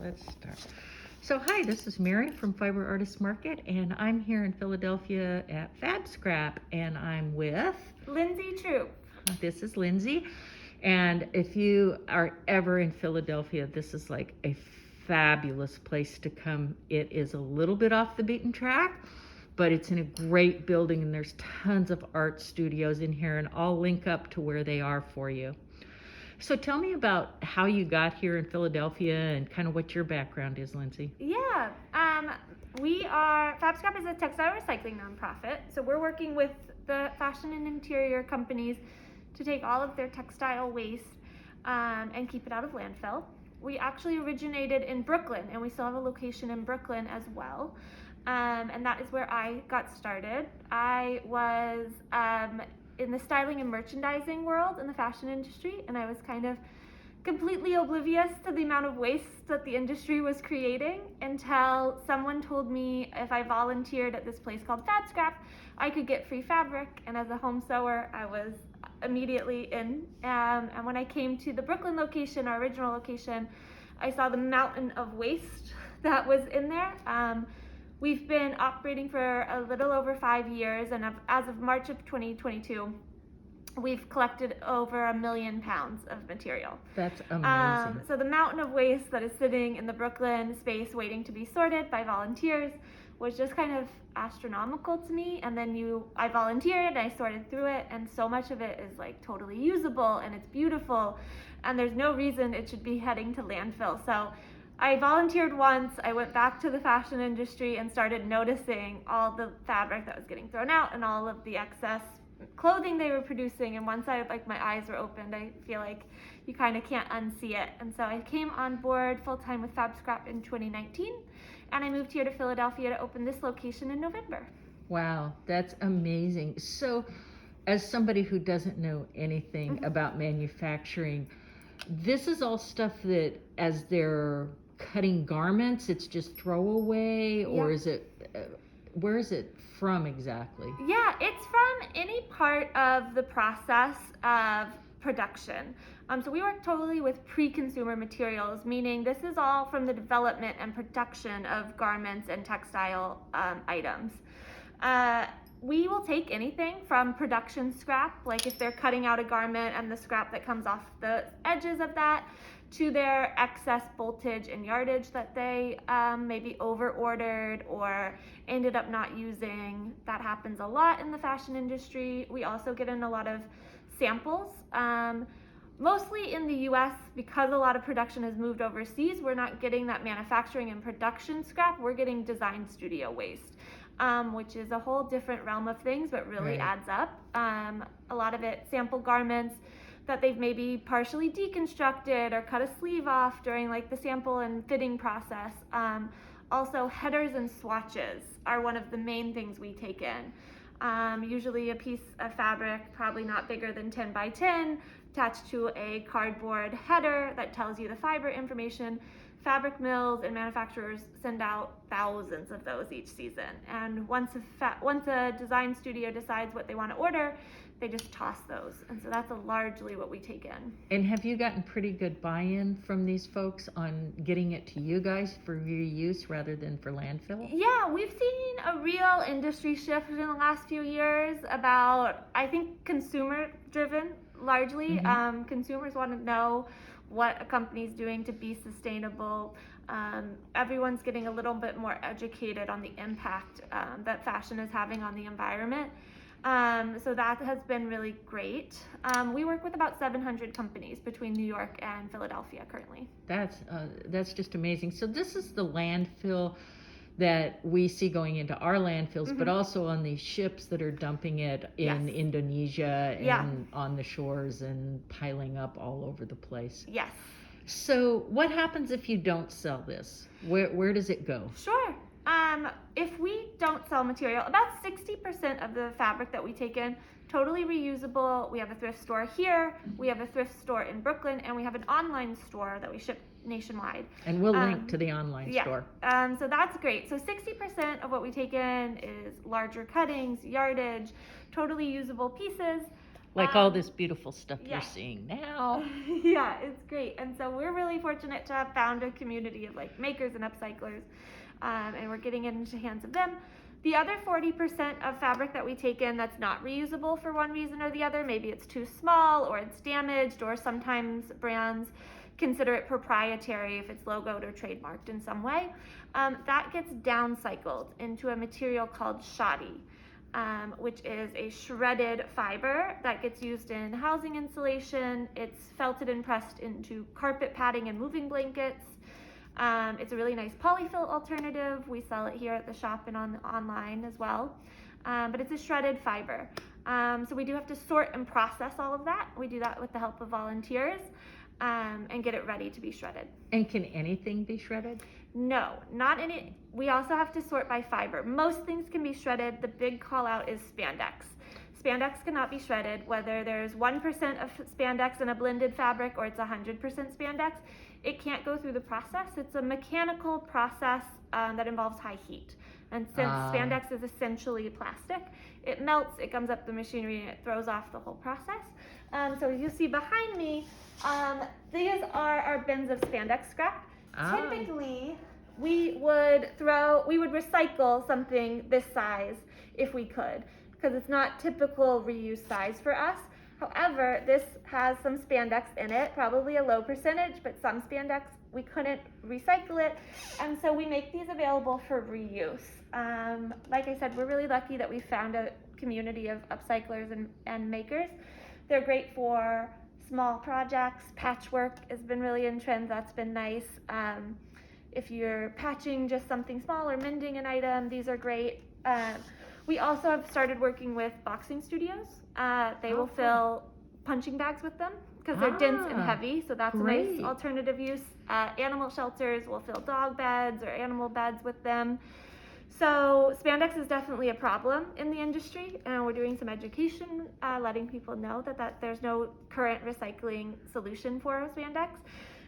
let's start. So hi, this is Mary from Fiber Artist Market, and I'm here in Philadelphia at Fabscrap, and I'm with Lindsay Troop. This is Lindsay, and if you are ever in Philadelphia, this is like a fabulous place to come. It is a little bit off the beaten track, but it's in a great building, and there's tons of art studios in here, and I'll link up to where they are for you. So tell me about how you got here in Philadelphia and kind of what your background is, Lindsay. Yeah, Fabscrap is a textile recycling nonprofit. So we're working with the fashion and interior companies to take all of their textile waste and keep it out of landfill. We actually originated in Brooklyn, and we still have a location in Brooklyn as well. And that is where I got started. I was in the styling and merchandising world in the fashion industry, and I was kind of completely oblivious to the amount of waste that the industry was creating until someone told me if I volunteered at this place called Fabscrap, I could get free fabric. And as a home sewer, I was immediately in. And when I came to the Brooklyn location, our original location, I saw the mountain of waste that was in there. We've been operating for a little over 5 years, and as of March of 2022, we've collected over 1 million pounds of material. That's amazing. So the mountain of waste that is sitting in the Brooklyn space waiting to be sorted by volunteers was just kind of astronomical to me. And then I volunteered, I sorted through it, and so much of it is like totally usable and it's beautiful, and there's no reason it should be heading to landfill. So I volunteered once, I went back to the fashion industry and started noticing all the fabric that was getting thrown out and all of the excess clothing they were producing, and once my eyes were opened, I feel like you kind of can't unsee it. And so I came on board full-time with Fabscrap in 2019, and I moved here to Philadelphia to open this location in November. Wow, that's amazing. So as somebody who doesn't know anything about manufacturing, this is all stuff that as they're cutting garments, it's just throwaway, or is it, where is it from exactly? Yeah, it's from any part of the process of production. So we work totally with pre-consumer materials, meaning this is all from the development and production of garments and textile items. We will take anything from production scrap, like if they're cutting out a garment and the scrap that comes off the edges of that, to their excess boltage and yardage that they maybe over-ordered or ended up not using. That happens a lot in the fashion industry. We also get in a lot of samples. Mostly in the US, because a lot of production has moved overseas, we're not getting that manufacturing and production scrap, we're getting design studio waste, which is a whole different realm of things, but really adds up. A lot of it sample garments that they've maybe partially deconstructed or cut a sleeve off during like the sample and fitting process. Also, headers and swatches are one of the main things we take in. Usually a piece of fabric, probably not bigger than 10 by 10, attached to a cardboard header that tells you the fiber information. Fabric mills and manufacturers send out thousands of those each season. And once a design studio decides what they want to order, they just toss those. And so that's largely what we take in. And have you gotten pretty good buy-in from these folks on getting it to you guys for reuse rather than for landfill? Yeah, we've seen a real industry shift in the last few years about, I think, consumer-driven largely. Consumers want to know what a company's doing to be sustainable. Everyone's getting a little bit more educated on the impact that fashion is having on the environment. So that has been really great. We work with about 700 companies between New York and Philadelphia currently. That's just amazing. So this is the landfill that we see going into our landfills, but also on these ships that are dumping it in Indonesia and on the shores and piling up all over the place. Yes. So what happens if you don't sell this? Where does it go? Sure. If we don't sell material, about 60% of the fabric that we take in, totally reusable. We have a thrift store here, we have a thrift store in Brooklyn, and we have an online store that we ship nationwide. And we'll link to the online store. So that's great. So 60% of what we take in is larger cuttings, yardage, totally usable pieces. Like all this beautiful stuff yeah. you're seeing now. Yeah, it's great. And so we're really fortunate to have found a community of like makers and upcyclers, and we're getting it into the hands of them. The other 40% of fabric that we take in that's not reusable for one reason or the other, maybe it's too small or it's damaged, or sometimes brands consider it proprietary if it's logoed or trademarked in some way, that gets downcycled into a material called shoddy. Which is a shredded fiber that gets used in housing insulation. It's felted and pressed into carpet padding and moving blankets. It's a really nice polyfill alternative. We sell it here at the shop and online as well. But it's a shredded fiber. So we do have to sort and process all of that. We do that with the help of volunteers, and get it ready to be shredded. And can anything be shredded? No, not any. We also have to sort by fiber. Most things can be shredded. The big call out is spandex. Spandex cannot be shredded, whether there's 1% of spandex in a blended fabric or it's 100% spandex. It can't go through the process. It's a mechanical process that involves high heat. And since spandex is essentially plastic, it melts, it comes up the machinery, and it throws off the whole process. So as you see behind me, these are our bins of spandex scrap. Typically, we would recycle something this size if we could, because it's not typical reuse size for us. However, this has some spandex in it, probably a low percentage, but some spandex, we couldn't recycle it, and so we make these available for reuse. Like I said, we're really lucky that we found a community of upcyclers and makers. They're great for small projects. Patchwork has been really in trend. That's been nice. If you're patching just something small or mending an item, these are great. We also have started working with boxing studios. They will fill punching bags with them because they're dense and heavy, so that's great. a nice alternative use. Animal shelters will fill dog beds or animal beds with them. So spandex is definitely a problem in the industry, and we're doing some education, letting people know that there's no current recycling solution for spandex.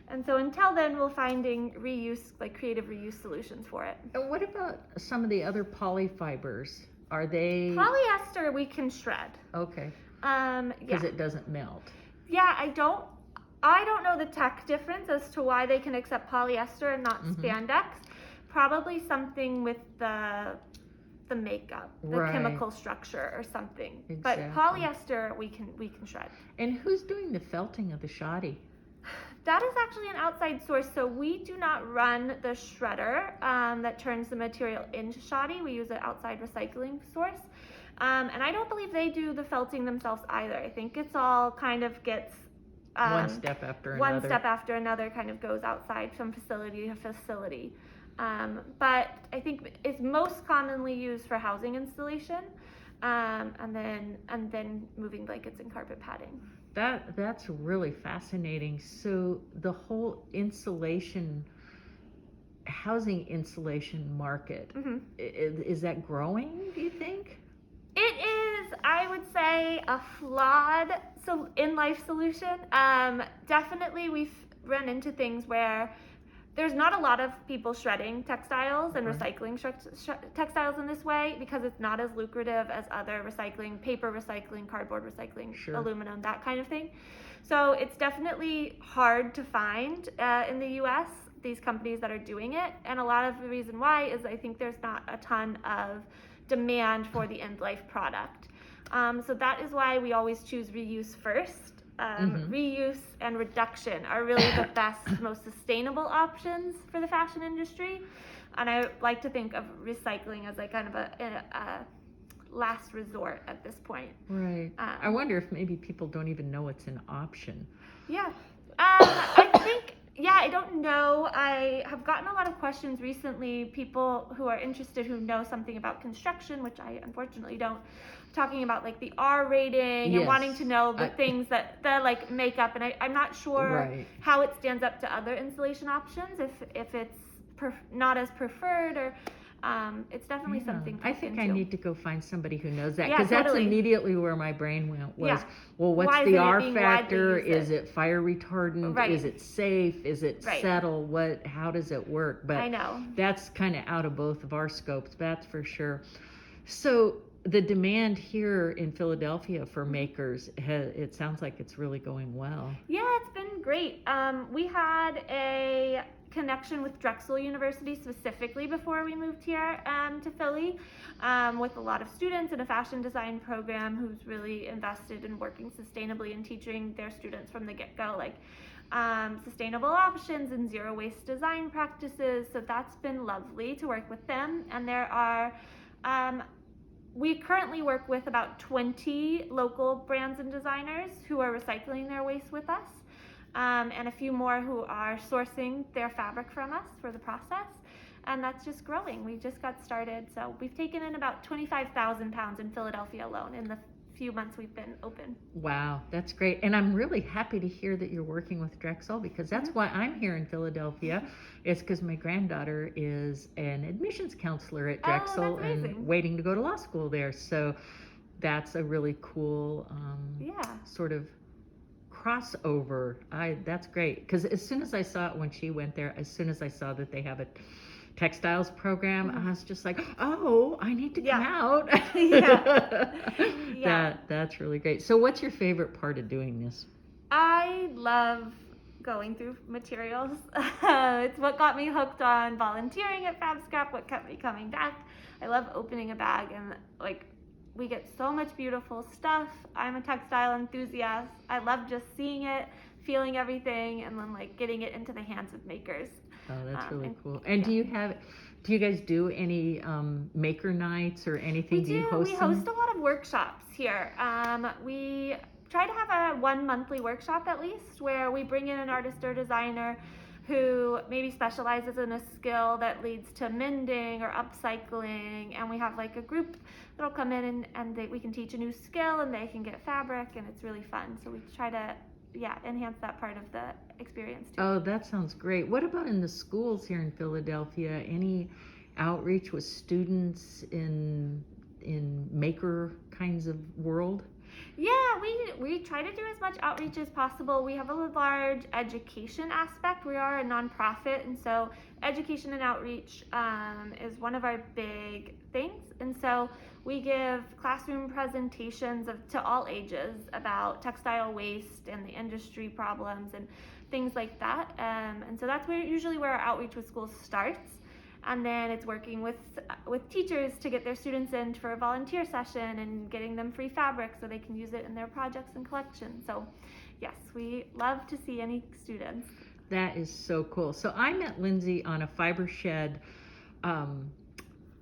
And so until then, we're finding reuse, like creative reuse solutions for it. And what about some of the other polyfibers? Are they Polyester we can shred. okay? Yeah. Because it doesn't melt. Yeah, I don't know the tech difference as to why they can accept polyester and not spandex. Probably something with the makeup, the chemical structure or something. Exactly. But polyester we can shred. And who's doing the felting of the shoddy? That is actually an outside source, so we do not run the shredder that turns the material into shoddy. We use an outside recycling source. And I don't believe they do the felting themselves either. I think it's all kind of gets one step after another. One step after another kind of goes outside from facility to facility. But I think it's most commonly used for housing installation, and then moving blankets and carpet padding. That's really fascinating. So the whole housing insulation market, is that growing, do you think? It is, I would say, a flawed in-life solution. Definitely we've run into things where there's not a lot of people shredding textiles and recycling textiles in this way because it's not as lucrative as other recycling, paper recycling, cardboard recycling, aluminum, that kind of thing. So it's definitely hard to find in the US, these companies that are doing it. And a lot of the reason why is I think there's not a ton of demand for the end-life product. So that is why we always choose reuse first. Reuse and reduction are really the best, most sustainable options for the fashion industry. And I like to think of recycling as like kind of a last resort at this point. Right. I wonder if maybe people don't even know it's an option. Yeah. I think, I don't know. I have gotten a lot of questions recently, people who are interested who know something about construction, which I unfortunately don't, talking about like the R rating and wanting to know the things that like makeup, and I'm not sure how it stands up to other insulation options, if it's not as preferred, or it's definitely something to I think into. I need to go find somebody who knows that, because that's immediately where my brain went was, well, what's Why the R factor? Is it fire retardant? Is it safe? Is it settle? How does it work? But I know that's kind of out of both of our scopes, that's for sure. So the demand here in Philadelphia for makers, it sounds like it's really going well. Yeah, it's been great. We had a connection with Drexel University specifically before we moved here to Philly, with a lot of students in a fashion design program who's really invested in working sustainably and teaching their students from the get-go, like sustainable options and zero waste design practices. So that's been lovely to work with them. And there are we currently work with about 20 local brands and designers who are recycling their waste with us, and a few more who are sourcing their fabric from us for the process. And that's just growing. We just got started. So we've taken in about 25,000 pounds in Philadelphia alone in the few months we've been open. Wow, that's great. And I'm really happy to hear that you're working with Drexel, because that's why I'm here in Philadelphia. It's because my granddaughter is an admissions counselor at Drexel and waiting to go to law school there. So that's a really cool sort of crossover. That's great, because as soon as I saw it when she went there, as soon as I saw that they have a textiles program, I was just like, oh, I need to come out. That's really great. So what's your favorite part of doing this? I love going through materials. It's what got me hooked on volunteering at Fabscrap, what kept me coming back. I love opening a bag, and like, we get so much beautiful stuff. I'm a textile enthusiast. I love just seeing it, feeling everything, and then like getting it into the hands of makers. Oh, that's really cool. And do you guys do any maker nights or anything? We host a lot of workshops here. We try to have one monthly workshop at least, where we bring in an artist or designer who maybe specializes in a skill that leads to mending or upcycling, and we have like a group that'll come in and we can teach a new skill and they can get fabric, and it's really fun. So we try to enhance that part of the experience too. Oh, that sounds great. What about in the schools here in Philadelphia? Any outreach with students in maker kinds of world? Yeah, we try to do as much outreach as possible. We have a large education aspect. We are a nonprofit, and so education and outreach is one of our big things. And so we give classroom presentations to all ages about textile waste and the industry problems and things like that. And so that's usually where our outreach with schools starts. And then it's working with teachers to get their students in for a volunteer session and getting them free fabric so they can use it in their projects and collections. So yes, we love to see any students. That is so cool. So I met Lindsay on a Fibershed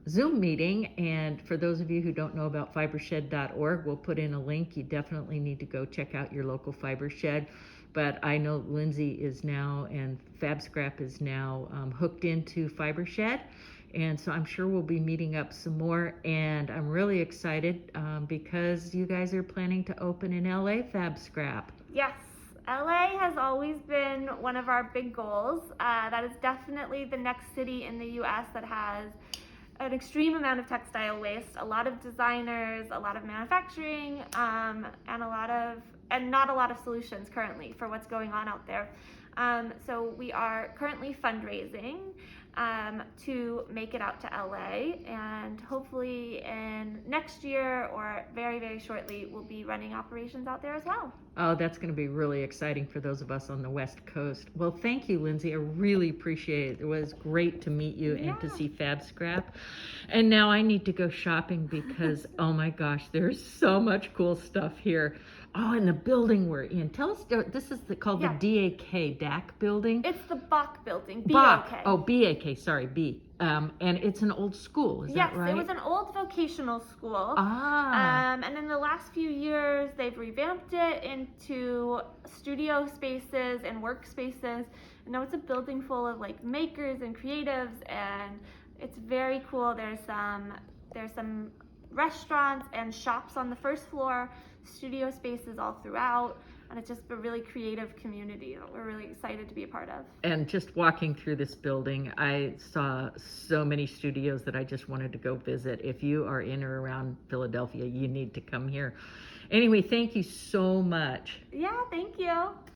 Zoom meeting, and for those of you who don't know about fibershed.org, we'll put in a link. You definitely need to go check out your local Fibershed. But I know Lindsay is now, and Fabscrap is now hooked into Fibershed, and so I'm sure we'll be meeting up some more. And I'm really excited because you guys are planning to open in LA Fabscrap. Yes, LA has always been one of our big goals. That is definitely the next city in the US that has an extreme amount of textile waste, a lot of designers, a lot of manufacturing, and not a lot of solutions currently for what's going on out there. So we are currently fundraising to make it out to LA, and hopefully in next year or very, very shortly, we'll be running operations out there as well. Oh, that's going to be really exciting for those of us on the West Coast. Well, thank you, Lindsay. I really appreciate it. It was great to meet you and to see Fabscrap. And now I need to go shopping because, oh my gosh, there's so much cool stuff here. Oh, and the building we're in. Tell us, this is called the DAK building? It's the Bach building, Bach. BAK. Oh, BAK, sorry, B. And it's an old school, is that right? Yes, it was an old vocational school. Ah. And in the last few years, they've revamped it into studio spaces and workspaces. And now it's a building full of like makers and creatives, and it's very cool. There's some restaurants and shops on the first floor, studio spaces all throughout, and it's just a really creative community that we're really excited to be a part of. And just walking through this building, I saw so many studios that I just wanted to go visit. If you are in or around Philadelphia, you need to come here. Anyway, thank you so much. Yeah, thank you.